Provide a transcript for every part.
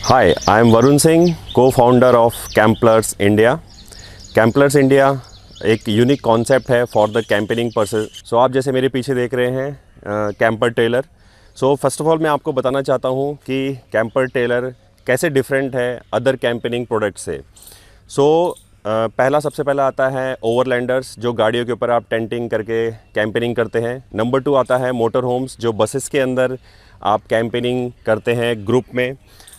Hi, I am Varun Singh, co-founder of Camplers India. Camplers India एक unique concept है for the camping person. So आप जैसे मेरे पीछे देख रहे हैं camper trailer. So first of all मैं आपको बताना चाहता हूँ कि कैंपर टेलर कैसे डिफरेंट है अदर कैंपेनिंग प्रोडक्ट से। सो पहला सबसे पहला आता है ओवरलैंडर्स, जो गाड़ियों के ऊपर आप टेंटिंग करके कैंपेनिंग करते हैं। नंबर 2 आता है मोटर होम्स, जो बसेस के अंदर आप कैंपेनिंग करते हैं ग्रुप में।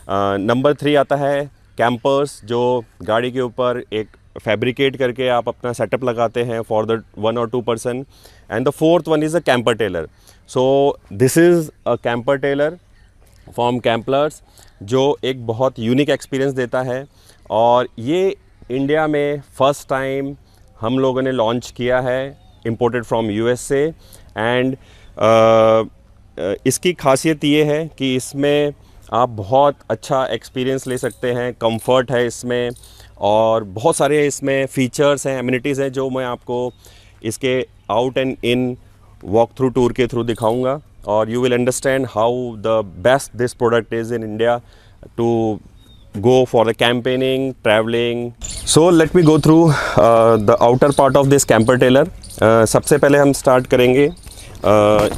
नंबर 3 आता है कैंपर्स, जो गाड़ी के ऊपर एक फैब्रिकेट करके आप अपना सेटअप लगाते हैं for the 1 or 2 person. And the fourth one is a camper trailer. So this is a camper trailer from Camplers, जो एक बहुत यूनिक एक्सपीरियंस देता है। और ये इंडिया में फ़र्स्ट टाइम हम लोगों ने लॉन्च किया है, इम्पोर्टेड फ्रॉम USA। एंड इसकी खासियत ये है कि इसमें आप बहुत अच्छा एक्सपीरियंस ले सकते हैं, कंफर्ट है इसमें, और बहुत सारे इसमें फ़ीचर्स हैं, एमिनिटीज़ हैं, जो मैं आपको इसके out and in walk through tour के थ्रू दिखाऊंगा। और you will understand how the best this product is in India to go for the campaigning, traveling. So let me go through the outer part of this camper trailer. सबसे पहले हम start करेंगे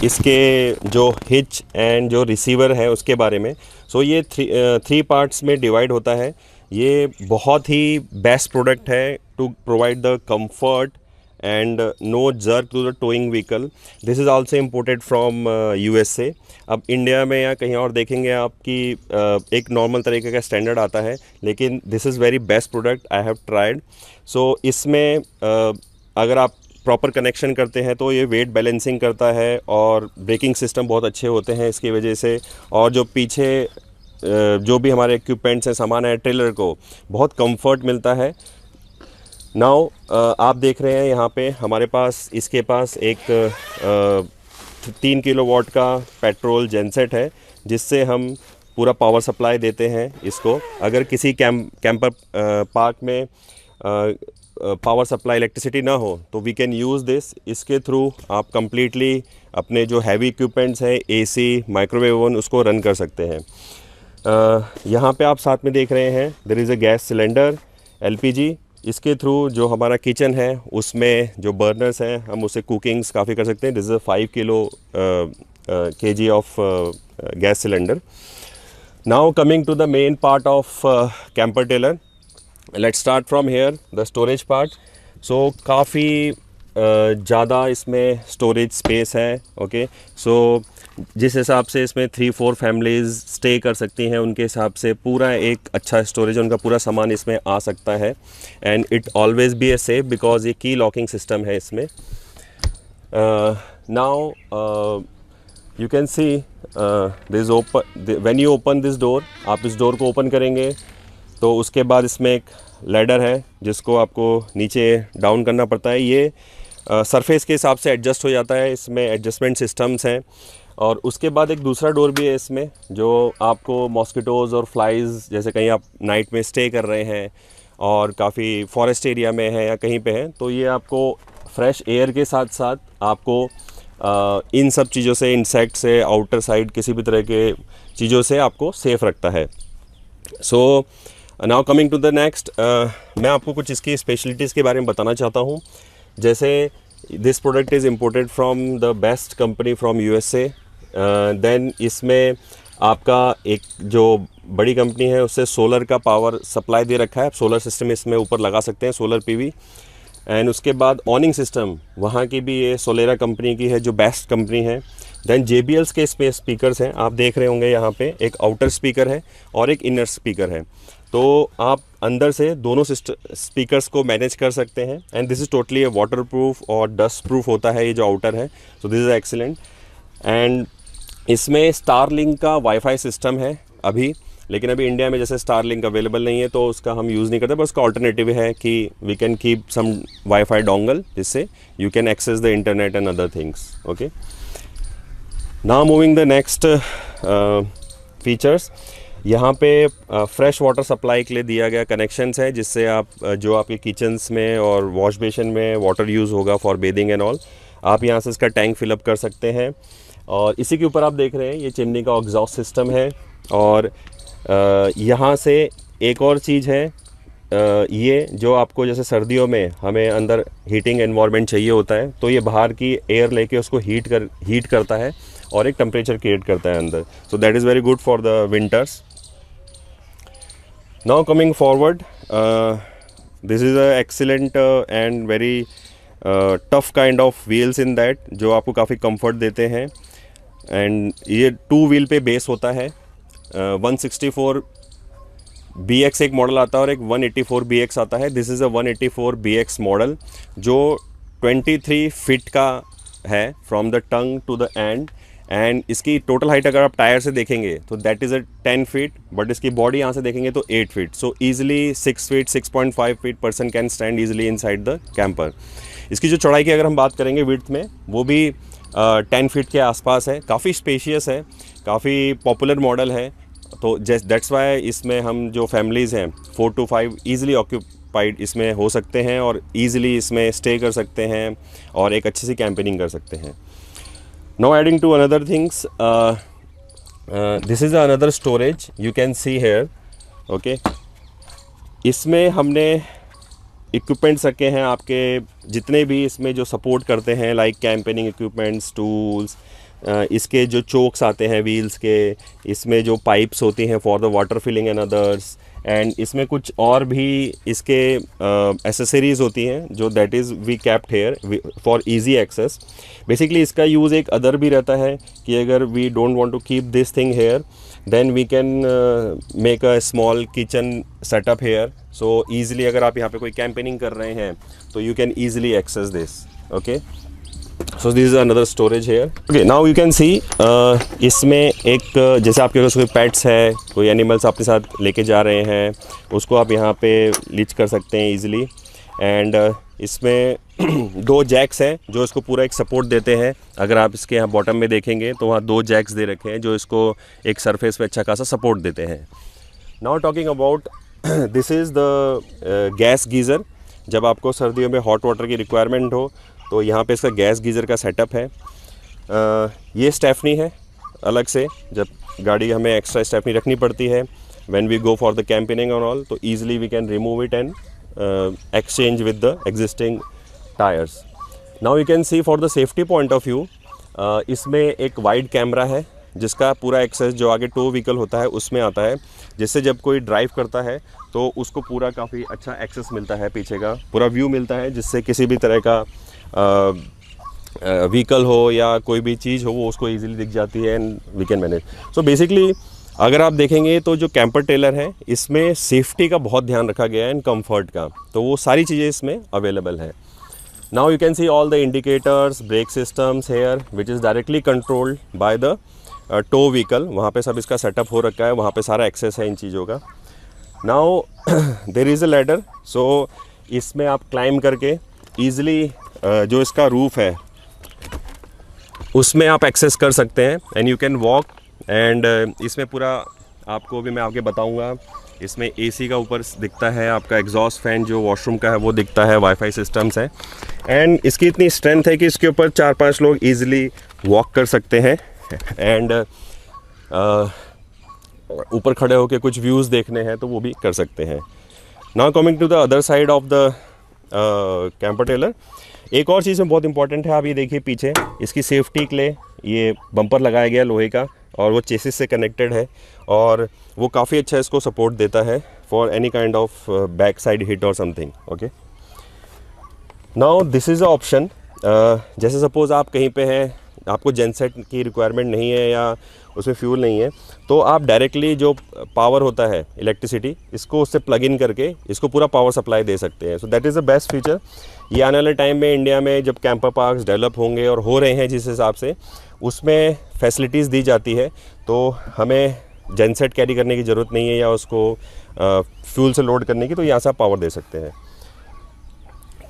इसके जो hitch and जो receiver है उसके बारे में। सो ये थ्री पार्ट्स में डिवाइड होता है। ये बहुत ही बेस्ट प्रोडक्ट है to provide the comfort and no jerk to the towing vehicle. This is also imported from USA. अब इंडिया में या कहीं और देखेंगे आप कि एक नॉर्मल तरीके का स्टैंडर्ड आता है, लेकिन this is very best product I have tried. So इसमें अगर आप प्रॉपर कनेक्शन करते हैं तो ये वेट बैलेंसिंग करता है, और ब्रेकिंग सिस्टम बहुत अच्छे होते हैं इसकी वजह से। और जो पीछे जो भी हमारे इक्विपमेंट्स हैं, सामान है, ट्रेलर को बहुत कंफर्ट मिलता है। नाउ आप देख रहे हैं यहाँ पे हमारे पास इसके पास एक 3 किलोवाट का पेट्रोल जेनसेट है, जिससे हम पूरा पावर सप्लाई देते हैं इसको। अगर किसी कैंपर पार्क में पावर सप्लाई इलेक्ट्रिसिटी ना हो तो वी कैन यूज़ दिस। इसके थ्रू आप कंप्लीटली अपने जो हैवी इक्विपमेंट्स हैं, AC, माइक्रोवेव ओवन, उसको रन कर सकते हैं। यहाँ पे आप साथ में देख रहे हैं there is a gas cylinder LPG। इसके थ्रू जो हमारा किचन है उसमें जो बर्नर्स हैं, हम उससे कुकिंग्स काफ़ी कर सकते हैं। This is a 5 kg of gas cylinder. Now coming to the main part of camper trailer, let's start from here the storage part. So काफ़ी ज़्यादा इसमें स्टोरेज स्पेस है। ओके, सो जिस हिसाब से इसमें 3-4 फैमिलीज़ स्टे कर सकती हैं, उनके हिसाब से पूरा एक अच्छा स्टोरेज, उनका पूरा सामान इसमें आ सकता है। And it always be a safe because ये की लॉकिंग सिस्टम है इसमें। Now you can see this open, when you open this door, आप इस डोर को ओपन करेंगे तो उसके बाद इसमें एक लैडर है जिसको आपको नीचे डाउन करना पड़ता है। ये सरफेस के हिसाब से एडजस्ट हो जाता है, इसमें एडजस्टमेंट सिस्टम्स हैं। और उसके बाद एक दूसरा डोर भी है इसमें, जो आपको मॉस्किटोज़ और फ्लाइज़, जैसे कहीं आप नाइट में स्टे कर रहे हैं और काफ़ी फॉरेस्ट एरिया में है या कहीं पे है, तो ये आपको फ्रेश एयर के साथ साथ आपको इन सब चीज़ों से, इंसेक्ट से, आउटर साइड किसी भी तरह के चीज़ों से आपको सेफ़ रखता है। So now coming to the next, मैं आपको कुछ इसकी स्पेशलिटीज़ के बारे में बताना चाहता हूँ। जैसे this product is imported from the best company from USA। Then इसमें आपका एक जो बड़ी कंपनी है उससे सोलर का पावर सप्लाई दे रखा है, सोलर सिस्टम इसमें ऊपर लगा सकते हैं, सोलर PV। एंड उसके बाद ऑनिंग सिस्टम वहाँ की भी ये सोलेरा कंपनी की है, जो बेस्ट कंपनी है। देन JBLs के इसमें स्पीकर्स हैं, आप देख रहे होंगे यहाँ पे एक आउटर स्पीकर है और एक इनर स्पीकर है, तो आप अंदर से दोनों स्पीकर्स को मैनेज कर सकते हैं। And this is totally water proof और डस्ट प्रूफ होता है ये जो आउटर है। सो दिस इज़ एक्सीलेंट। एंड इसमें स्टारलिंक का वाईफाई सिस्टम है अभी, लेकिन अभी इंडिया में जैसे स्टारलिंक अवेलेबल नहीं है तो उसका हम यूज़ नहीं करते, बस उसका ऑल्टरनेटिव है कि we can keep some wifi dongle, जिससे you can access the internet and other things. Okay, now moving the next features. यहाँ पे फ्रेश वाटर सप्लाई के लिए दिया गया कनेक्शंस है, जिससे आप जो आपके किचन्स में और वॉश बेसिन में वाटर यूज़ होगा फॉर बेदिंग एंड ऑल, आप यहाँ से इसका टैंक फिलअप कर सकते हैं। और इसी के ऊपर आप देख रहे हैं ये चिमनी का एग्जॉस्ट सिस्टम है। और यहाँ से एक और चीज़ है, ये जो आपको जैसे सर्दियों में हमें अंदर हीटिंग एनवायरनमेंट चाहिए होता है, तो ये बाहर की एयर लेके उसको हीट करता है और एक टेम्परेचर क्रिएट करता है अंदर. सो that is very good for the winters. Now coming forward, this is a excellent and very tough kind of wheels in that, जो आपको काफ़ी कंफर्ट देते हैं. एंड ये 2 व्हील पे बेस होता है. 164 BX एक मॉडल आता है और एक 184 BX आता है. This is a 184 BX model जो 23 फीट का है from the tongue to the end. And इसकी टोटल हाइट अगर आप टायर से देखेंगे तो that is a 10 feet, but इसकी बॉडी यहाँ से देखेंगे तो 8 feet. So easily 6 feet 6.5 feet person can stand easily inside the camper. इसकी जो चौड़ाई की अगर हम बात करेंगे विड्थ में, वो भी 10 फीट के आसपास है. काफ़ी स्पेशियस है, काफ़ी पॉपुलर मॉडल है. तो दैट्स वाई इसमें हम जो फैमिलीज़ हैं 4 to 5 ईज़िली ऑक्यूपाइड इसमें हो सकते हैं और ईज़िली इसमें स्टे कर सकते हैं और एक अच्छी सी कैंपेनिंग कर सकते हैं. Now adding to another things, this is another storage you can see here. Okay, इसमें हमने इक्विपमेंट्स रखे हैं आपके जितने भी इसमें जो सपोर्ट करते हैं, लाइक कैंपेनिंग इक्विपमेंट्स, टूल्स. इसके जो चोक्स आते हैं व्हील्स के, इसमें जो पाइप्स होती हैं for the water filling and others. And इसमें कुछ और भी इसके एसेसरीज़ होती हैं जो that is we kept here for easy access. Basically इसका यूज़ एक अदर भी रहता है कि अगर we don't want to keep this thing here, then we can make a small kitchen setup here. So easily अगर आप यहाँ पे कोई कैंपेनिंग कर रहे हैं तो you can easily access this. Okay, so this is another storage here. Okay, now you can see इसमें एक जैसे आपके पास कोई पेट्स है, कोई एनिमल्स अपने साथ लेके जा रहे हैं, उसको आप यहाँ पे लीच कर सकते हैं ईजिली. एंड इसमें 2 जैक्स हैं जो इसको पूरा एक सपोर्ट देते हैं. अगर आप इसके यहाँ बॉटम में देखेंगे तो वहाँ 2 जैक्स दे रखे हैं जो इसको एक सरफेस पे अच्छा खासा सपोर्ट देते हैं. Now talking about, this is the gas geyser. जब आपको सर्दियों में हॉट वाटर की रिक्वायरमेंट हो तो यहाँ पे इसका गैस गीज़र का सेटअप है. ये स्टेफनी है अलग से, जब गाड़ी हमें एक्स्ट्रा स्टेफनी रखनी पड़ती है when we go for the campaigning and all, तो easily we can remove it and exchange with the existing tyres. Now you can see for the safety point of view, इसमें एक wide camera है जिसका पूरा access जो आगे to vehicle होता है उसमें आता है, जिससे जब कोई ड्राइव करता है तो उसको पूरा काफ़ी अच्छा एक्सेस मिलता है, पीछे का पूरा व्यू मिलता है, जिससे किसी भी तरह का व्हीकल हो या कोई भी चीज़ हो वो उसको इजीली दिख जाती है and we can manage. So basically अगर आप देखेंगे तो जो कैंपर ट्रेलर है इसमें सेफ्टी का बहुत ध्यान रखा गया है एंड कंफर्ट का, तो वो सारी चीज़ें इसमें अवेलेबल है. Now you can see all the indicators, brake systems here which is directly controlled by the tow vehicle. वहाँ पे सब इसका सेटअप हो रखा है, वहाँ पे सारा एक्सेस है इन चीज़ों का. Now there is a ladder, so इसमें आप क्लाइंब करके ईज़िली जो इसका रूफ़ है उसमें आप एक्सेस कर सकते हैं and you can walk. And इसमें पूरा आपको भी मैं आगे बताऊंगा, इसमें एसी का ऊपर दिखता है, आपका एग्जॉस्ट फैन जो वॉशरूम का है वो दिखता है, वाईफाई सिस्टम्स है. एंड इसकी इतनी स्ट्रेंथ है कि इसके ऊपर 4-5 लोग ईजिली वॉक कर सकते हैं. एंड ऊपर खड़े होकर कुछ व्यूज़ देखने हैं तो वो भी कर सकते हैं. Now coming to the other side of the camper trailer, एक और चीज़ में बहुत इंपॉर्टेंट है. आप ये देखिए पीछे इसकी सेफ्टी के लिए ये बम्पर लगाया गया लोहे का और वो चेसिस से कनेक्टेड है और वो काफ़ी अच्छा इसको सपोर्ट देता है for any kind of back side hit और something. Okay, now this is a option. जैसे सपोज़ आप कहीं पे हैं, आपको जेनसेट की रिक्वायरमेंट नहीं है या उसमें फ्यूल नहीं है, तो आप डायरेक्टली जो पावर होता है इलेक्ट्रिसिटी, इसको उससे प्लग इन करके इसको पूरा पावर सप्लाई दे सकते हैं. सो that is the best feature. ये आने वाले टाइम में इंडिया में जब कैंपर पार्क्स डेवलप होंगे और हो रहे हैं जिस हिसाब से, उसमें फैसिलिटीज़ दी जाती है तो हमें जेनसेट कैरी करने की ज़रूरत नहीं है या उसको फ्यूल से लोड करने की, तो यहाँ से आप पावर दे सकते हैं.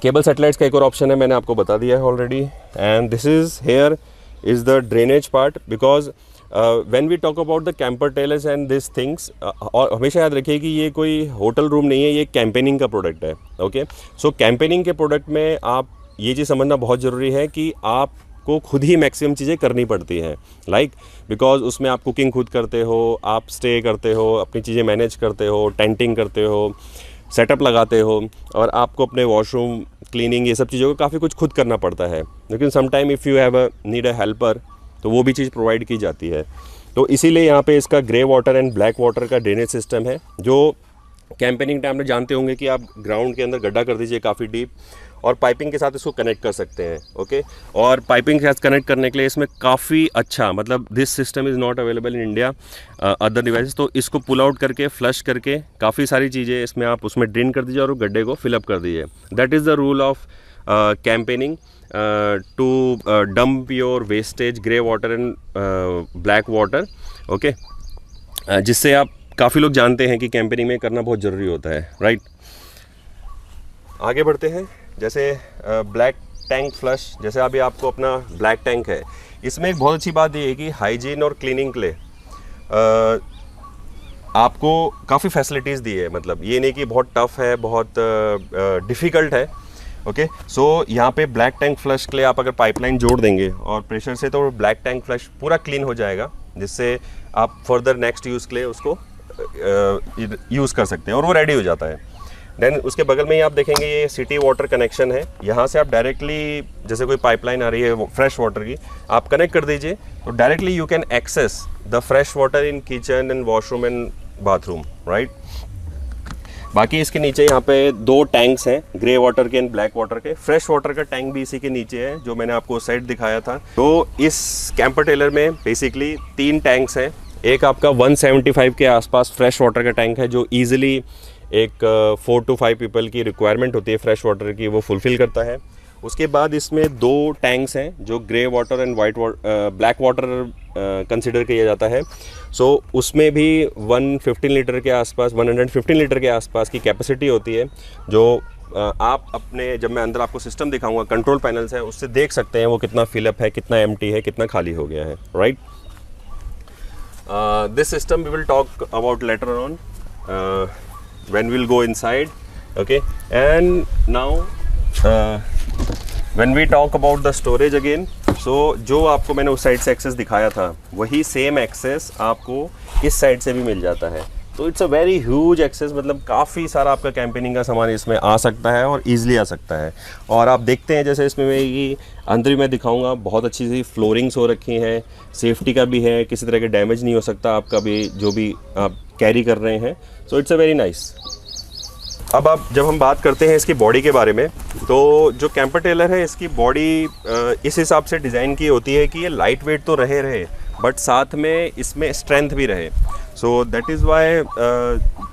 केबल सेटेलाइट्स का एक और ऑप्शन है, मैंने आपको बता दिया है already. And this is here is the drainage part, because when we talk about the camper trailers and this things, और हमेशा याद रखिए कि ये कोई होटल रूम नहीं है, ये कैंपेनिंग का प्रोडक्ट है. ओके, सो कैंपेनिंग के प्रोडक्ट में आप ये चीज़ समझना बहुत ज़रूरी है कि आप आपको खुद ही मैक्सिमम चीज़ें करनी पड़ती हैं, लाइक बिकॉज उसमें आप कुकिंग खुद करते हो, आप स्टे करते हो, अपनी चीज़ें मैनेज करते हो, टेंटिंग करते हो, सेटअप लगाते हो, और आपको अपने वॉशरूम क्लीनिंग ये सब चीज़ों को काफ़ी कुछ खुद करना पड़ता है। लेकिन sometime if you have need a helper, तो वो भी चीज़ प्रोवाइड की जाती है। तो इसीलिए यहाँ पे इसका grey water and black water का ड्रेनेज सिस्टम है, जो कैंपेनिंग टाइम में जानते होंगे कि आप ग्राउंड के अंदर गड्ढा कर दीजिए काफ़ी डीप, और पाइपिंग के साथ इसको कनेक्ट कर सकते हैं। ओके, और पाइपिंग के साथ कनेक्ट करने के लिए इसमें काफ़ी अच्छा, मतलब this system is not available in India other devices. तो इसको पुल आउट करके, फ्लश करके, काफ़ी सारी चीज़ें इसमें आप उसमें ड्रेन कर दीजिए और गड्ढे को फिलअप कर दीजिए। That is the rule of campaigning to dump your wastage grey water and black water. Okay, जिससे आप काफ़ी लोग जानते हैं कि कैंपेनिंग में करना बहुत ज़रूरी होता है, राइट। आगे बढ़ते हैं। जैसे ब्लैक टैंक फ्लश, जैसे अभी आपको अपना ब्लैक टैंक है, इसमें एक बहुत अच्छी बात ये है कि हाइजीन और क्लीनिंग के लिए आपको काफ़ी फैसिलिटीज़ दी है। मतलब ये नहीं कि बहुत टफ़ है, बहुत डिफ़िकल्ट है। ओके, सो यहाँ पे ब्लैक टैंक फ्लश के लिए आप अगर पाइपलाइन जोड़ देंगे और प्रेशर से, तो ब्लैक टैंक फ्लश पूरा क्लीन हो जाएगा, जिससे आप फर्दर नेक्स्ट यूज़ के लिए उसको यूज़ कर सकते हैं और वो रेडी हो जाता है। देन उसके बगल में ही आप देखेंगे ये सिटी वाटर कनेक्शन है। यहाँ से आप डायरेक्टली, जैसे कोई पाइपलाइन आ रही है फ्रेश वाटर की, आप कनेक्ट कर दीजिए, तो directly you can access the fresh water in kitchen and washroom and bathroom, right. बाकी इसके नीचे यहाँ पे 2 टैंक्स हैं, ग्रे वाटर के एंड ब्लैक वाटर के। फ्रेश वाटर का टैंक भी इसी के नीचे है, जो मैंने आपको सेट दिखाया था। तो इस कैंपर टेलर में बेसिकली 3 टैंक्स हैं। एक आपका 175 के आसपास फ्रेश वाटर का टैंक है, जो ईजिली एक 4 to 5 पीपल की रिक्वायरमेंट होती है फ्रेश वाटर की, वो फुलफ़िल करता है। उसके बाद इसमें 2 टैंक्स हैं जो grey water and black water consider किया जाता है। सो उसमें भी 115 लीटर के आसपास, 115 लीटर के आसपास की कैपेसिटी होती है, जो आप अपने, जब मैं अंदर आपको सिस्टम दिखाऊंगा, कंट्रोल पैनल्स हैं, उससे देख सकते हैं वो कितना फिलअप है, कितना एम्प्टी है, कितना खाली हो गया है, right. This system we will talk about later on when we'll go inside. Okay, and now when we talk about the storage again, so जो आपको मैंने उस साइड से एक्सेस दिखाया था, वही सेम एक्सेस आपको इस साइड से भी मिल जाता है। तो it's a very huge access, मतलब काफ़ी सारा आपका कैंपेनिंग का सामान इसमें आ सकता है और ईजिली आ सकता है। और आप देखते हैं जैसे इसमें मैं अंदर भी मैं दिखाऊंगा, बहुत अच्छी सी फ्लोरिंग्स हो रखी हैं, सेफ्टी का भी है, किसी तरह के डैमेज नहीं हो सकता आपका भी, जो भी आप कैरी कर रहे हैं। So it's a very nice. अब आप, जब हम बात करते हैं इसकी बॉडी के बारे में, तो जो कैंपर टेलर है, इसकी बॉडी इस हिसाब से डिज़ाइन की होती है कि ये लाइट वेट तो रहे बट साथ में इसमें स्ट्रेंथ भी रहे। So that is why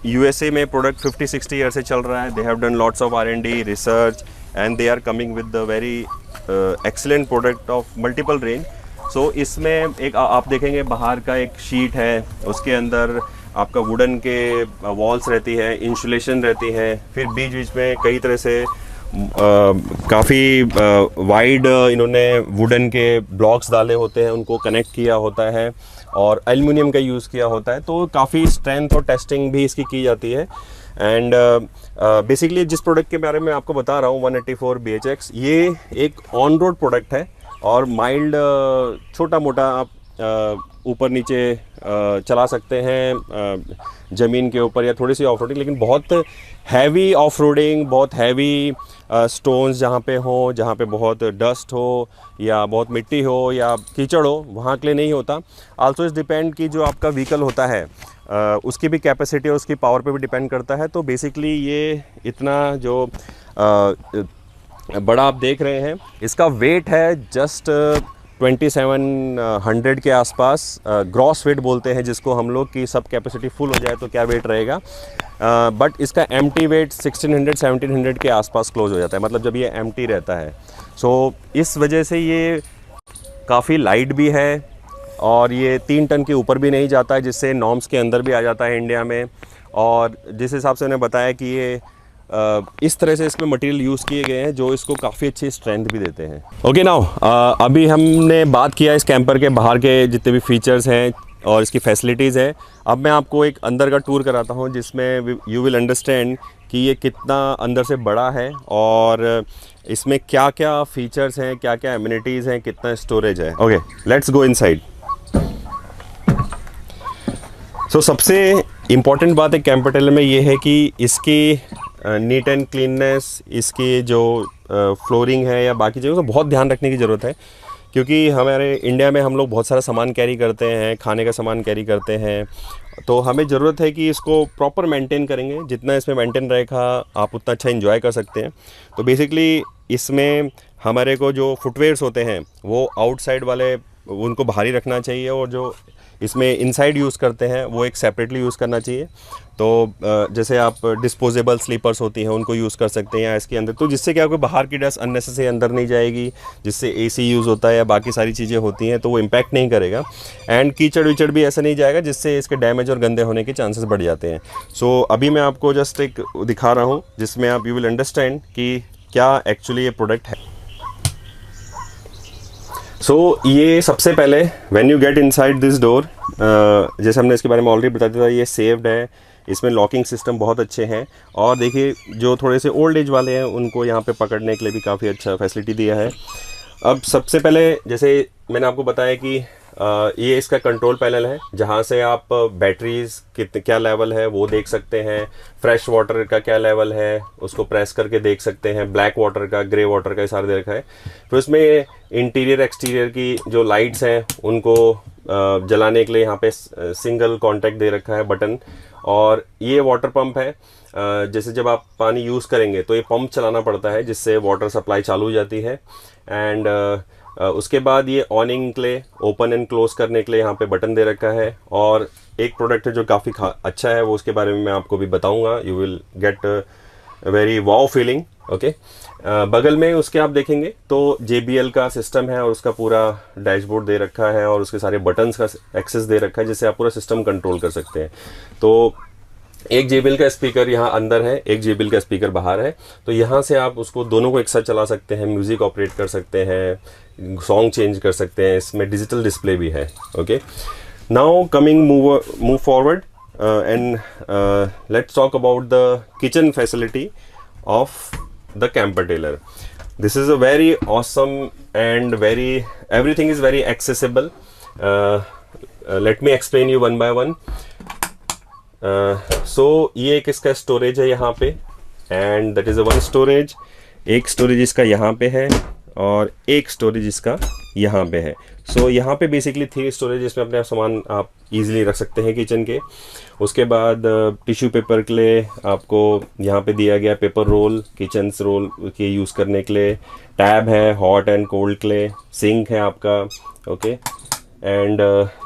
USA में प्रोडक्ट 50-60 ईयर से चल रहा है। They have done lots of R&D research and they are coming with the very excellent product of multiple range. So इसमें एक आप देखेंगे बाहर का एक शीट है, उसके अंदर आपका वुडन के वॉल्स रहती है, इंसुलेशन रहती है, फिर बीच बीच में कई तरह से काफ़ी वाइड इन्होंने वुडन के ब्लॉक्स डाले होते हैं, उनको कनेक्ट किया होता है, और एल्युमिनियम का यूज़ किया होता है। तो काफ़ी स्ट्रेंथ और टेस्टिंग भी इसकी की जाती है। एंड बेसिकली जिस प्रोडक्ट के बारे में आपको बता रहा हूँ, 184 BHX, ये एक ऑन रोड प्रोडक्ट है और माइल्ड छोटा मोटा आप ऊपर नीचे चला सकते हैं ज़मीन के ऊपर, या थोड़ी सी ऑफ रोडिंग। लेकिन बहुत हैवी ऑफ रोडिंग, बहुत हैवी स्टोन्स जहाँ पे हो, जहाँ पे बहुत डस्ट हो या बहुत मिट्टी हो या कीचड़ हो, वहाँ के लिए नहीं होता। आल्सो इस डिपेंड कि जो आपका व्हीकल होता है उसकी भी कैपेसिटी और उसकी पावर पे भी डिपेंड करता है। तो बेसिकली ये इतना जो बड़ा आप देख रहे हैं, इसका वेट है जस्ट 2700 के आसपास, ग्रॉस वेट बोलते हैं जिसको हम लोग, कि सब कैपेसिटी फुल हो जाए तो क्या वेट रहेगा। बट इसका एम्प्टी वेट 1600-1700 के आसपास क्लोज हो जाता है, मतलब जब ये एम्प्टी रहता है। सो इस वजह से ये काफ़ी लाइट भी है और ये 3 टन के ऊपर भी नहीं जाता है, जिससे नॉर्म्स के अंदर भी आ जाता है इंडिया में। और जिस हिसाब से उन्हें बताया कि ये इस तरह से इसमें मटेरियल यूज़ किए गए हैं जो इसको काफ़ी अच्छी स्ट्रेंथ भी देते हैं। ओके, नाउ अभी हमने बात किया इस कैंपर के बाहर के जितने भी फीचर्स हैं और इसकी फैसिलिटीज़ हैं। अब मैं आपको एक अंदर का टूर कराता हूं, जिसमें यू विल अंडरस्टैंड कि ये कितना अंदर से बड़ा है और इसमें क्या क्या फीचर्स हैं, क्या क्या एमिनिटीज़ हैं, कितना स्टोरेज है। Okay, let's go inside. So सबसे इम्पॉर्टेंट बात है कैंपर टेलर में ये है कि इसकी नीट एंड क्लीननेस, इसकी जो फ्लोरिंग है या बाकी चीज़ों का बहुत ध्यान रखने की ज़रूरत है, क्योंकि हमारे इंडिया में हम लोग बहुत सारा सामान कैरी करते हैं, खाने का सामान कैरी करते हैं, तो हमें ज़रूरत है कि इसको प्रॉपर मेंटेन करेंगे। जितना इसमें मेंटेन रहेगा आप उतना अच्छा एंजॉय कर सकते हैं। तो बेसिकली इसमें हमारे को जो फुटवेयर्स होते हैं वो आउटसाइड वाले उनको बाहर ही रखना चाहिए, और जो इसमें इनसाइड यूज़ करते हैं वो एक सेपरेटली यूज़ करना चाहिए। तो जैसे आप डिस्पोजेबल स्लीपर्स होती हैं उनको यूज़ कर सकते हैं इसके अंदर, तो जिससे क्या कोई बाहर की डस्ट अननेसेसरी अंदर नहीं जाएगी, जिससे एसी यूज़ होता है या बाकी सारी चीज़ें होती हैं तो वो इम्पैक्ट नहीं करेगा। एंड कीचड़ विचड़ भी ऐसा नहीं जाएगा जिससे इसके डैमेज और गंदे होने के चांसेस बढ़ जाते हैं। सो अभी मैं आपको जस्ट एक दिखा रहा हूँ जिसमें आप यू विल अंडरस्टैंड कि क्या एक्चुअली ये प्रोडक्ट है। सो ये सबसे पहले when you get inside this door, जैसे हमने इसके बारे में ऑलरेडी बता दिया था, ये सेव्ड है, इसमें लॉकिंग सिस्टम बहुत अच्छे हैं, और देखिए जो थोड़े से ओल्ड एज वाले हैं उनको यहाँ पे पकड़ने के लिए भी काफ़ी अच्छा फैसिलिटी दिया है। अब सबसे पहले जैसे मैंने आपको बताया कि ये इसका कंट्रोल पैनल है, जहाँ से आप बैटरीज कितने क्या लेवल है वो देख सकते हैं, फ्रेश वाटर का क्या लेवल है उसको प्रेस करके देख सकते हैं, ब्लैक वाटर का, ग्रे वाटर का सारा दे रखा है। फिर उसमें इंटीरियर एक्सटीरियर की जो लाइट्स हैं उनको जलाने के लिए यहाँ पे सिंगल कॉन्टैक्ट दे रखा है बटन, और ये वाटर पंप है। जैसे जब आप पानी यूज़ करेंगे तो ये पंप चलाना पड़ता है जिससे वाटर सप्लाई चालू हो जाती है। एंड उसके बाद ये ऑनिंग के लिए, ओपन एंड क्लोज करने के लिए यहाँ पे बटन दे रखा है। और एक प्रोडक्ट है जो काफ़ी अच्छा है, वो उसके बारे में मैं आपको भी बताऊंगा, you will get very wow feeling. Okay, बगल में उसके आप देखेंगे तो JBL का सिस्टम है और उसका पूरा डैशबोर्ड दे रखा है और उसके सारे बटन्स का एक्सेस दे रखा है जिससे आप पूरा सिस्टम कंट्रोल कर सकते हैं। तो एक JBL का स्पीकर यहाँ अंदर है, एक JBL का स्पीकर बाहर है, तो यहाँ से आप उसको दोनों को एक साथ चला सकते हैं, म्यूज़िक ऑपरेट कर सकते हैं, सॉन्ग चेंज कर सकते हैं, इसमें डिजिटल डिस्प्ले भी है। Okay, now coming move forward and let's talk about the kitchen facility of the camper tailor. This is a very awesome and everything is very accessible. Let me explain you one by one. So ये एक इसका storage है यहाँ पे, and that is a one storage. एक storage इसका यहाँ पे है और एक स्टोरेज इसका यहाँ पे है। सो यहाँ पे बेसिकली 3 स्टोरेज, इसमें अपने सामान आप इजीली रख सकते हैं किचन के। उसके बाद टिश्यू पेपर के लिए आपको यहाँ पे दिया गया पेपर रोल, किचन रोल के यूज़ करने के लिए, टैब है हॉट एंड कोल्ड के लिए, सिंक है आपका। ओके, एंड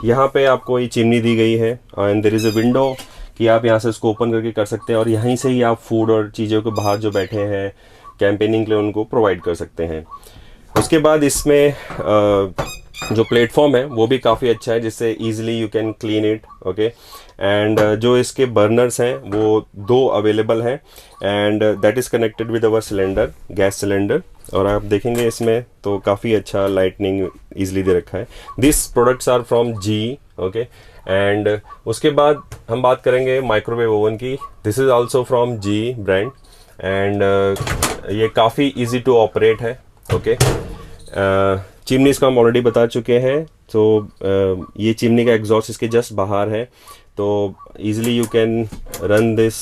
यहाँ पे आपको ये चिमनी दी गई है and there is a window कि आप यहाँ से इसको ओपन करके कर सकते हैं और यहीं से ही आप फूड और चीज़ों को बाहर जो बैठे हैं कैंपेनिंग के लिए उनको प्रोवाइड कर सकते हैं। उसके बाद इसमें जो प्लेटफॉर्म है वो भी काफ़ी अच्छा है जिससे easily you can clean it. Okay, and जो इसके बर्नर्स हैं वो 2 अवेलेबल हैं and that is connected with our cylinder, gas cylinder. और आप देखेंगे इसमें तो काफ़ी अच्छा लाइटनिंग इजीली दे रखा है। This products are from GE। Okay, and उसके बाद हम बात करेंगे माइक्रोवेव ओवन की। This is also from GE brand and ये काफ़ी इजी टू ऑपरेट है। ओके, चिमनी इसका हम ऑलरेडी बता चुके हैं। तो ये चिमनी का एग्जॉस्ट इसके जस्ट बाहर है, तो easily you can run this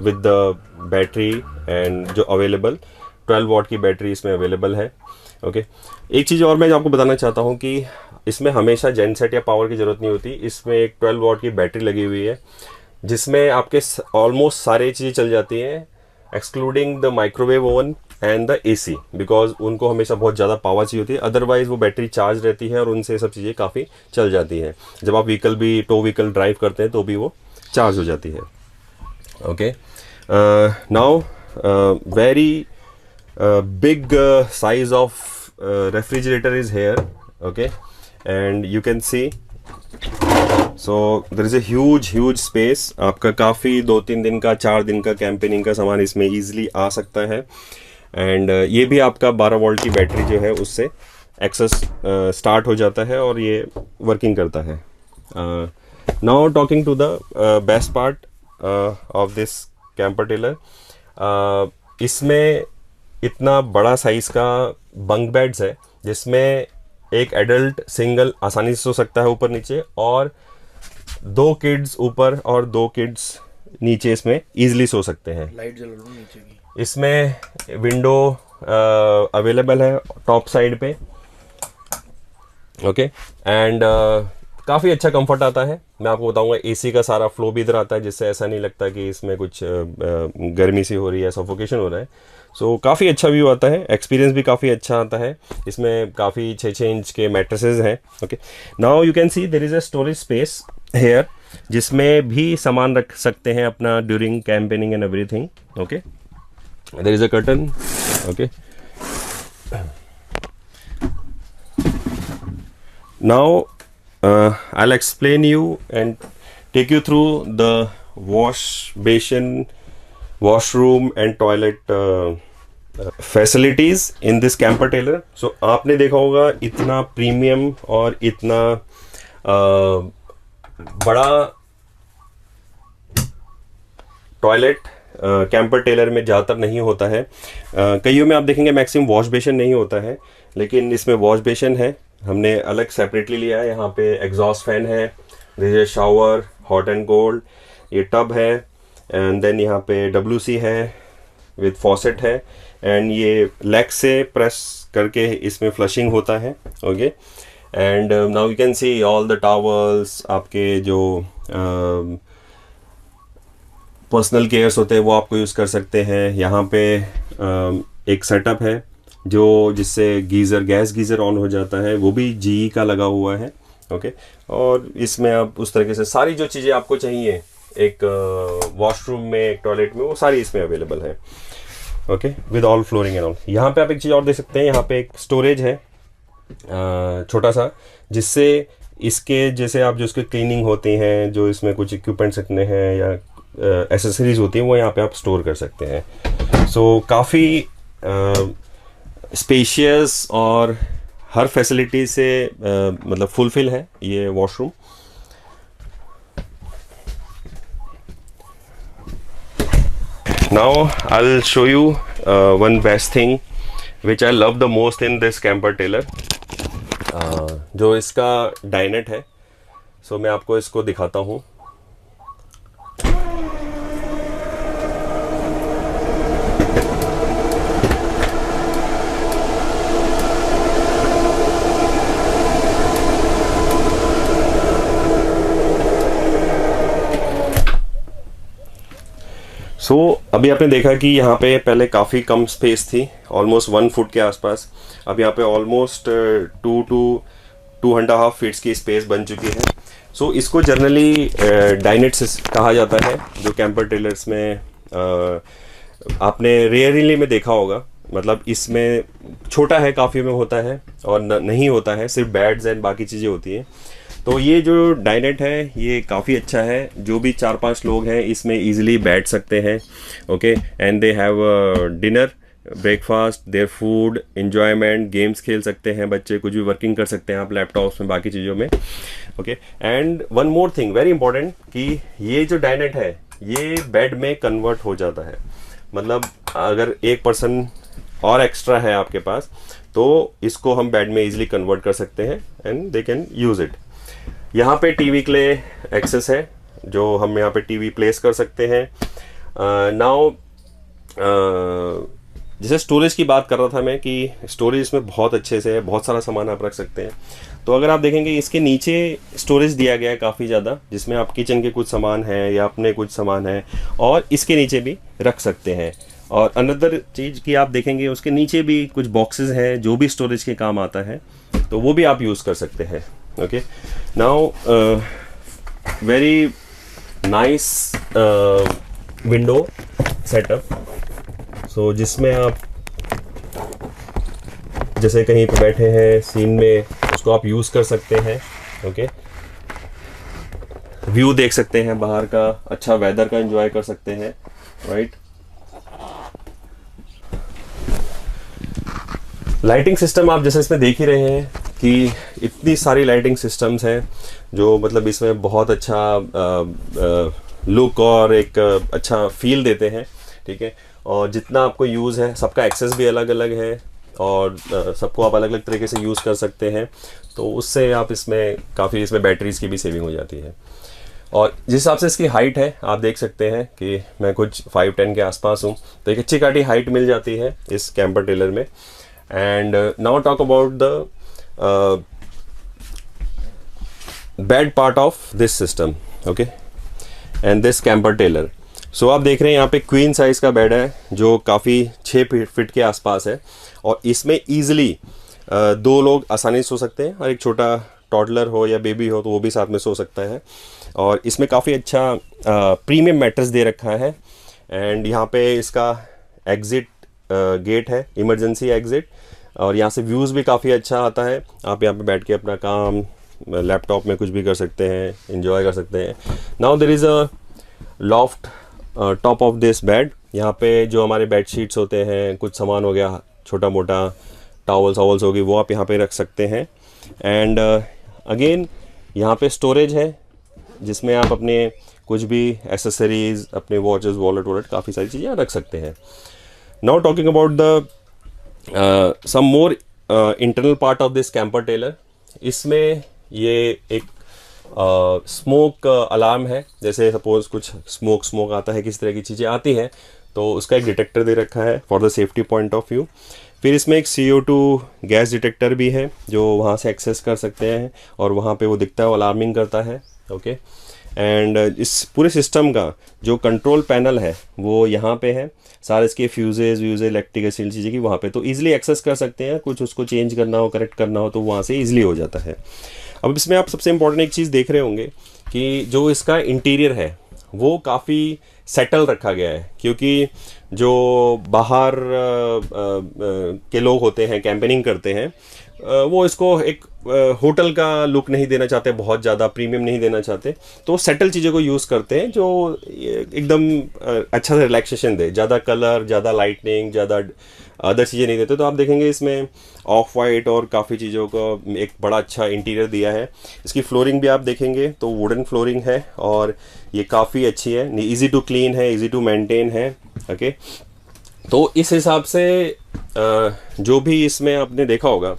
with the battery and जो अवेलेबल 12 वॉट की बैटरी इसमें अवेलेबल है। ओके, एक चीज़ और मैं आपको बताना चाहता हूँ कि इसमें हमेशा जेनसेट या पावर की ज़रूरत नहीं होती। इसमें एक 12 वॉट की बैटरी लगी हुई है जिसमें आपके ऑलमोस्ट सारी चीज़ें चल जाती हैं excluding the microwave oven and the AC, because उनको हमेशा बहुत ज़्यादा पावर चाहिए होती है, अदरवाइज वो बैटरी चार्ज रहती है और उनसे सब चीज़ें काफ़ी चल जाती हैं। जब आप टो व्हीकल ड्राइव करते हैं तो भी वो चार्ज हो जाती है। Okay, now very big size of refrigerator is here. Okay, and you can see so there is a huge space. आपका काफ़ी 2-3 दिन का 4 दिन का कैंपेनिंग का सामान इसमें easily आ सकता है। एंड ये भी आपका 12 वोल्ट की बैटरी जो है उससे एक्सेस स्टार्ट हो जाता है और ये वर्किंग करता है। Now talking to the best part of this camper trailer, इसमें इतना बड़ा साइज़ का बंक बेड्स है जिसमें एक एडल्ट सिंगल आसानी से सो सकता है ऊपर नीचे, और 2 किड्स ऊपर और 2 किड्स नीचे इसमें इजीली सो सकते हैं। लाइट जला लो नीचे की। इसमें विंडो अवेलेबल है टॉप साइड पे, ओके। एंड काफ़ी अच्छा कंफर्ट आता है। मैं आपको बताऊंगा एसी का सारा फ्लो भी इधर आता है, जिससे ऐसा नहीं लगता कि इसमें कुछ गर्मी सी हो रही है, सफोकेशन हो रहा है। सो काफ़ी अच्छा व्यू आता है, एक्सपीरियंस भी काफ़ी अच्छा आता है। इसमें काफ़ी 6 इंच के मैट्रेसेस हैं, okay. Now you can see there is a storage space here, जिसमें भी सामान रख सकते हैं अपना during campaigning and everything, okay. There is a curtain, okay. Now I'll explain you and take you through the wash basin, washroom and toilet facilities in this camper trailer. So आपने देखा होगा इतना प्रीमियम और इतना बड़ा toilet camper trailer में ज़्यादातर नहीं होता है। कईयों में आप देखेंगे मैक्सिमम वॉश बेसिन नहीं होता है, लेकिन इसमें वॉश बेसिन है। हमने अलग सेपरेटली लिया है। यहाँ पे एग्जॉस्ट फैन है, this shower, hot and cold, ये टब है, एंड देन यहाँ पे WC है विद फॉसेट है, एंड ये लेग से प्रेस करके इसमें फ्लशिंग होता है, okay. And now you can see all the towels, आपके जो पर्सनल केयर्स होते हैं वो आपको यूज़ कर सकते हैं। यहाँ पे एक सेटअप है जो जिससे गीज़र, गैस गीज़र ऑन हो जाता है, वो भी GE का लगा हुआ है, ओके। और इसमें आप उस तरीके से सारी जो चीज़ें आपको चाहिए एक वॉशरूम में, एक टॉयलेट में, वो सारी इसमें अवेलेबल है, okay, with all flooring and all. यहाँ पे आप एक चीज़ और देख सकते हैं, यहाँ पे एक स्टोरेज है छोटा सा, जिससे इसके जैसे आप जो इसके क्लीनिंग होती हैं, जो इसमें कुछ इक्विपमेंट्स रखने हैं या एसेसरीज होती हैं, वो यहाँ पे आप स्टोर कर सकते हैं। सो काफ़ी स्पेशियस और हर फैसिलिटी से मतलब फुलफिल है ये washroom. Now I will show you one best thing which I love the most in this camper trailer, जो इसका डाइनेट है। सो मैं आपको इसको दिखाता हूँ। सो अभी आपने देखा कि यहाँ पे पहले काफ़ी कम स्पेस थी, ऑलमोस्ट 1 फुट के आसपास। अब यहाँ पे ऑलमोस्ट 2 to 2.5 फीट्स की स्पेस बन चुकी है। सो इसको जनरली डाइनेट कहा जाता है, जो कैंपर ट्रेलर्स में आपने रेयरली में देखा होगा। मतलब इसमें छोटा है, काफ़ी में होता है और नहीं होता है, सिर्फ बेड्स एंड बाकी चीज़ें होती हैं। तो ये जो डाइनेट है ये काफ़ी अच्छा है, जो भी 4-5 लोग हैं इसमें इजीली बैठ सकते हैं, okay. And they have dinner, breakfast, their food, enjoyment, games खेल सकते हैं बच्चे, कुछ भी वर्किंग कर सकते हैं आप लैपटॉप्स में, बाकी चीज़ों में, okay. And one more thing very important, कि ये जो डाइनेट है ये बेड में कन्वर्ट हो जाता है। मतलब अगर एक पर्सन और एक्स्ट्रा है आपके पास, तो इसको हम बेड में इजीली कन्वर्ट कर सकते हैं and they can use it. यहाँ पे टीवी के लिए एक्सेस है, जो हम यहाँ पे टीवी प्लेस कर सकते हैं। नाउ जैसे स्टोरेज की बात कर रहा था मैं, कि स्टोरेज इसमें बहुत अच्छे से है, बहुत सारा सामान आप रख सकते हैं। तो अगर आप देखेंगे इसके नीचे स्टोरेज दिया गया है काफ़ी ज़्यादा, जिसमें आप किचन के कुछ सामान हैं या अपने कुछ सामान हैं, और इसके नीचे भी रख सकते हैं। और अनदर चीज़ की आप देखेंगे उसके नीचे भी कुछ बॉक्सेस हैं जो भी स्टोरेज के काम आता है, तो वो भी आप यूज़ कर सकते हैं, okay. Now very nice window setup, so जिसमें आप जैसे कहीं पे बैठे हैं सीन में, उसको आप यूज़ कर सकते हैं, ओके। व्यू देख सकते हैं बाहर का, अच्छा वेदर का एंजॉय कर सकते हैं, राइट। लाइटिंग सिस्टम आप जैसे इसमें देख ही रहे हैं कि इतनी सारी लाइटिंग सिस्टम्स हैं, जो मतलब इसमें बहुत अच्छा लुक और एक अच्छा फील देते हैं, ठीक है। और जितना आपको यूज़ है, सबका एक्सेस भी अलग अलग है और सबको आप अलग अलग तरीके से यूज़ कर सकते हैं। तो उससे आप इसमें काफ़ी इसमें बैटरीज़ की भी सेविंग हो जाती है। और जिस हिसाब से इसकी हाइट है आप देख सकते हैं कि मैं कुछ 5'10" के आसपास हूँ, तो एक अच्छी खाटी हाइट मिल जाती है इस कैंपर टेलर में। And now talk about the bed part of this system, okay, and this camper trailer. So आप देख रहे हैं यहाँ पे क्वीन साइज़ का बेड है जो काफ़ी 6 फीट के आसपास है, और इसमें ईजिली 2 लोग आसानी से सो सकते हैं, और एक छोटा टॉडलर हो या बेबी हो तो वो भी साथ में सो सकता है। और इसमें काफ़ी अच्छा प्रीमियम मैट्रेस दे रखा है। एंड यहाँ पे इसका एग्ज़िट गेट है, इमरजेंसी एग्ज़िट, और यहाँ से व्यूज़ भी काफ़ी अच्छा आता है। आप यहाँ पे बैठ के अपना काम लैपटॉप में कुछ भी कर सकते हैं, एंजॉय कर सकते हैं। Now there is a loft top of this bed. यहाँ पे जो हमारे बेड शीट्स होते हैं, कुछ सामान हो गया छोटा मोटा, टॉवल्स वॉवल्स होगी, वो आप यहाँ पे रख सकते हैं। एंड अगेन यहाँ पे स्टोरेज है जिसमें आप अपने कुछ भी एसेसरीज़, अपने वॉचेस, वॉलेट काफ़ी सारी चीज़ें रख सकते हैं। Now talking about the some more internal part of this camper trailer. इसमें ये एक स्मोक अलार्म है। जैसे सपोज़ कुछ स्मोक आता है, किस तरह की चीज़ें आती हैं, तो उसका एक डिटेक्टर दे रखा है for the safety point of view. फिर इसमें एक CO2 गैस डिटेक्टर भी है जो वहाँ से एक्सेस कर सकते हैं, और वहाँ पे वो दिखता है, वो अलार्मिंग करता है, ओके। एंड इस पूरे सिस्टम का जो कंट्रोल पैनल है वो यहाँ पे है। सारे इसके फ्यूजेज इलेक्ट्रिक एसिड चीज़ें की वहाँ पे, तो ईजिली एक्सेस कर सकते हैं। कुछ उसको चेंज करना हो, करेक्ट करना हो, तो वहाँ से ईजिली हो जाता है। अब इसमें आप सबसे इम्पोर्टेंट एक चीज़ देख रहे होंगे कि जो इसका इंटीरियर है वो काफ़ी सेटल रखा गया है, क्योंकि जो बाहर के लोग होते हैं, कैंपेनिंग करते हैं, वो इसको एक होटल का लुक नहीं देना चाहते, बहुत ज़्यादा प्रीमियम नहीं देना चाहते, तो सेटल चीज़ों को यूज़ करते हैं जो एकदम अच्छा से रिलैक्सेशन दे, ज़्यादा कलर, ज़्यादा लाइटनिंग, ज़्यादा अदर चीज़ें नहीं देते। तो आप देखेंगे इसमें ऑफ वाइट और काफ़ी चीज़ों का एक बड़ा अच्छा इंटीरियर दिया है। इसकी फ्लोरिंग भी आप देखेंगे तो वुडन फ्लोरिंग है, और ये काफ़ी अच्छी है, ईजी टू क्लीन है, ईजी टू मेंटेन है, ओके। तो इस हिसाब से जो भी इसमें आपने देखा होगा,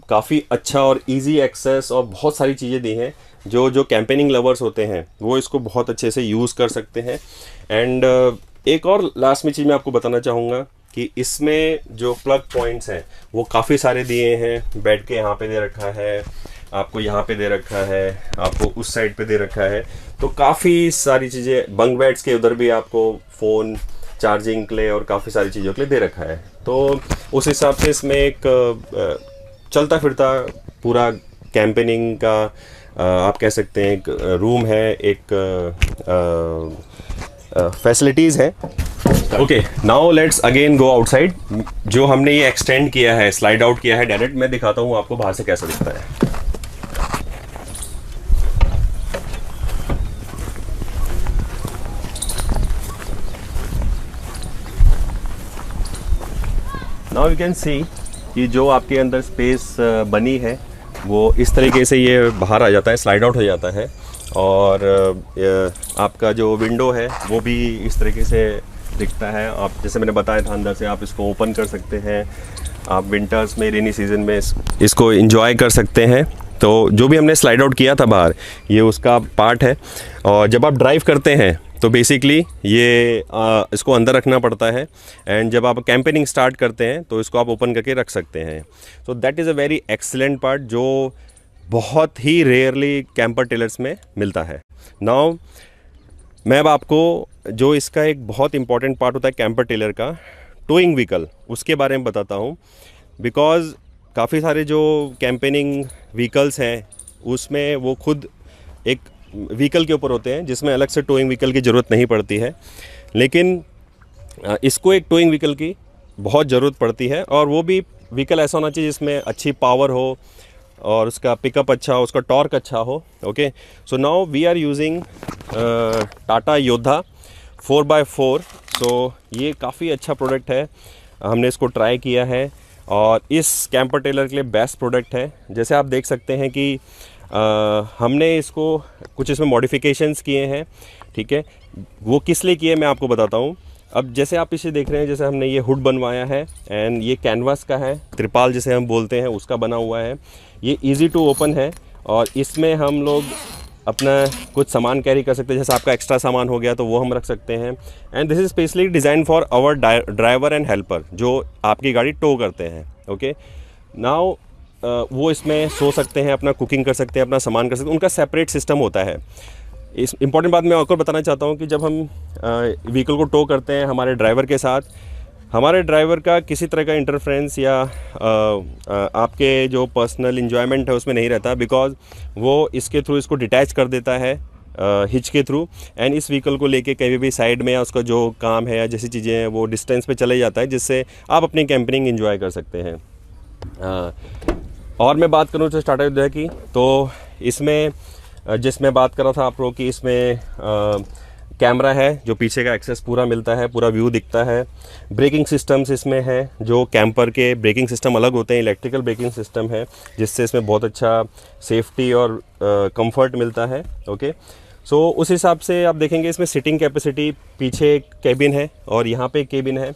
काफ़ी अच्छा और इजी एक्सेस और बहुत सारी चीज़ें दी हैं जो कैंपेनिंग लवर्स होते हैं वो इसको बहुत अच्छे से यूज़ कर सकते हैं। एंड एक और लास्ट में चीज़ मैं आपको बताना चाहूँगा कि इसमें जो प्लग पॉइंट्स हैं वो काफ़ी सारे दिए हैं। बेड के यहाँ पे दे रखा है, आपको यहाँ पे दे रखा है, आपको उस साइड पे दे रखा है, तो काफ़ी सारी चीज़ें। बंक बेड्स के उधर भी आपको फ़ोन चार्जिंग के लिए और काफ़ी सारी चीज़ों के लिए दे रखा है। तो उस हिसाब से इसमें एक चलता फिरता पूरा कैंपेनिंग का आप कह सकते हैं एक रूम है, एक फैसिलिटीज़ है। Okay, now let's again go outside. जो हमने ये एक्सटेंड किया है, स्लाइड आउट किया है डायरेक्ट, मैं दिखाता हूँ आपको बाहर से कैसा दिखता है। नाउ यू कैन सी कि जो आपके अंदर स्पेस बनी है वो इस तरीके से ये बाहर आ जाता है, स्लाइड आउट हो जाता है। और आपका जो विंडो है वो भी इस तरीके से दिखता है। आप जैसे मैंने बताया था, अंदर से आप इसको ओपन कर सकते हैं। आप विंटर्स में, रेनी सीज़न में इसको एंजॉय कर सकते हैं। तो जो भी हमने स्लाइड आउट किया था बाहर, ये उसका पार्ट है। और जब आप ड्राइव करते हैं तो बेसिकली ये इसको अंदर रखना पड़ता है, एंड जब आप कैंपेनिंग स्टार्ट करते हैं तो इसको आप ओपन करके रख सकते हैं। सो that is a very excellent part जो बहुत ही रेयरली कैंपर टेलर्स में मिलता है। नाउ मैं अब आपको जो इसका एक बहुत इंपॉर्टेंट पार्ट होता है कैंपर टेलर का, टोइंग व्हीकल, उसके बारे में बताता हूँ। बिकॉज़ काफ़ी सारे जो कैंपेनिंग व्हीकल्स हैं उसमें वो खुद एक व्हीकल के ऊपर होते हैं जिसमें अलग से टोइंग व्हीकल की ज़रूरत नहीं पड़ती है, लेकिन इसको एक टोइंग व्हीकल की बहुत ज़रूरत पड़ती है। और वो भी व्हीकल ऐसा होना चाहिए जिसमें अच्छी पावर हो और उसका पिकअप अच्छा हो, उसका टॉर्क अच्छा हो, okay. So now we are using Tata Yodha 4x4। सो ये काफ़ी अच्छा प्रोडक्ट है, हमने इसको ट्राई किया है और इस कैंपर टेलर के लिए बेस्ट प्रोडक्ट है। जैसे आप देख सकते हैं कि हमने इसको कुछ इसमें मॉडिफिकेशंस किए हैं, ठीक है। वो किस लिए किए मैं आपको बताता हूँ। अब जैसे आप इसे देख रहे हैं, जैसे हमने ये हुड बनवाया है एंड ये कैनवास का है, त्रिपाल जिसे हम बोलते हैं उसका बना हुआ है। ये इजी टू ओपन है और इसमें हम लोग अपना कुछ सामान कैरी कर सकते हैं, जैसे आपका एक्स्ट्रा सामान हो गया तो वो हम रख सकते हैं। And this is specially design for our driver and helper जो आपकी गाड़ी टो करते हैं। ओके, नाउ वो इसमें सो सकते हैं, अपना कुकिंग कर सकते हैं, अपना सामान कर सकते हैं, उनका सेपरेट सिस्टम होता है। इस इंपॉर्टेंट बात मैं आपको बताना चाहता हूँ कि जब हम व्हीकल को टो करते हैं हमारे ड्राइवर के साथ, हमारे ड्राइवर का किसी तरह का इंटरफ्रेंस या आपके जो पर्सनल इन्जॉयमेंट है उसमें नहीं रहता, बिकॉज वो इसके थ्रू इसको डिटैच कर देता है हिच के थ्रू, एंड इस व्हीकल को लेके कहीं भी साइड में या उसका जो काम है या जैसी चीज़ें हैं वो डिस्टेंस पे चले जाता है, जिससे आप अपनी कैंपिंग एंजॉय कर सकते हैं। और मैं बात करूँ तो टाटा युद्धा की, तो इसमें जिसमें बात कर रहा था आप लोग कि इसमें कैमरा है जो पीछे का एक्सेस पूरा मिलता है, पूरा व्यू दिखता है। ब्रेकिंग सिस्टम्स इसमें है, जो कैंपर के ब्रेकिंग सिस्टम अलग होते हैं, इलेक्ट्रिकल ब्रेकिंग सिस्टम है, जिससे इसमें बहुत अच्छा सेफ्टी और कंफर्ट मिलता है। ओके, सो उस हिसाब से आप देखेंगे इसमें सिटिंग कैपेसिटी, पीछे एक केबिन है और यहाँ पे एक केबिन है,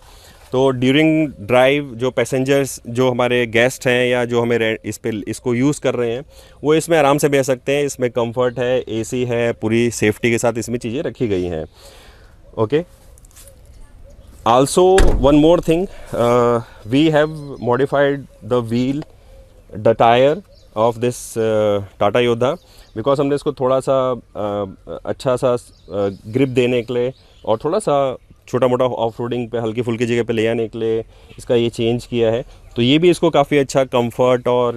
तो ड्यूरिंग ड्राइव जो पैसेंजर्स, जो हमारे गेस्ट हैं या जो हमें इसको यूज़ कर रहे हैं, वो इसमें आराम से बैठ सकते हैं। इसमें कंफर्ट है, एसी है, पूरी सेफ्टी के साथ इसमें चीज़ें रखी गई हैं। Okay, also one more thing, we have modified the wheel, the tyre of this Tata Yodha, because हमने इसको थोड़ा सा अच्छा सा ग्रिप देने के लिए और थोड़ा सा छोटा मोटा ऑफ रोडिंग पे हल्की फुल्की जगह पे ले आने के लिए इसका ये चेंज किया है। तो ये भी इसको काफ़ी अच्छा कंफर्ट और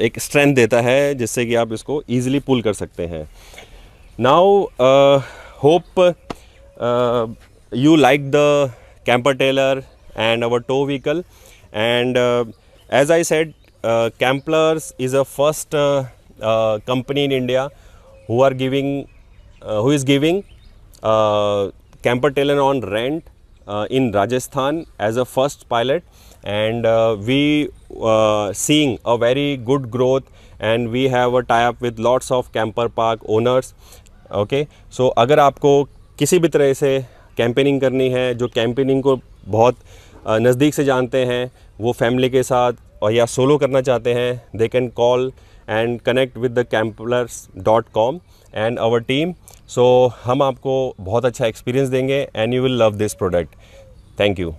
एक स्ट्रेंथ देता है, जिससे कि आप इसको ईजिली पुल कर सकते हैं। Now hope you like the camper trailer and our tow vehicle, and as I said, Camplers is a first company in India who is giving camper trailer on rent in Rajasthan as a first pilot, and we seeing a very good growth, and we have a tie up with lots of camper park owners. Okay, so अगर आपको किसी भी तरह से campaigning करनी है, जो campaigning को बहुत नज़दीक से जानते हैं, वो फैमिली के साथ और या सोलो करना चाहते हैं, they can call and connect with the camplers.com and our team. So हम आपको बहुत अच्छा एक्सपीरियंस देंगे and you will love this product. Thank you.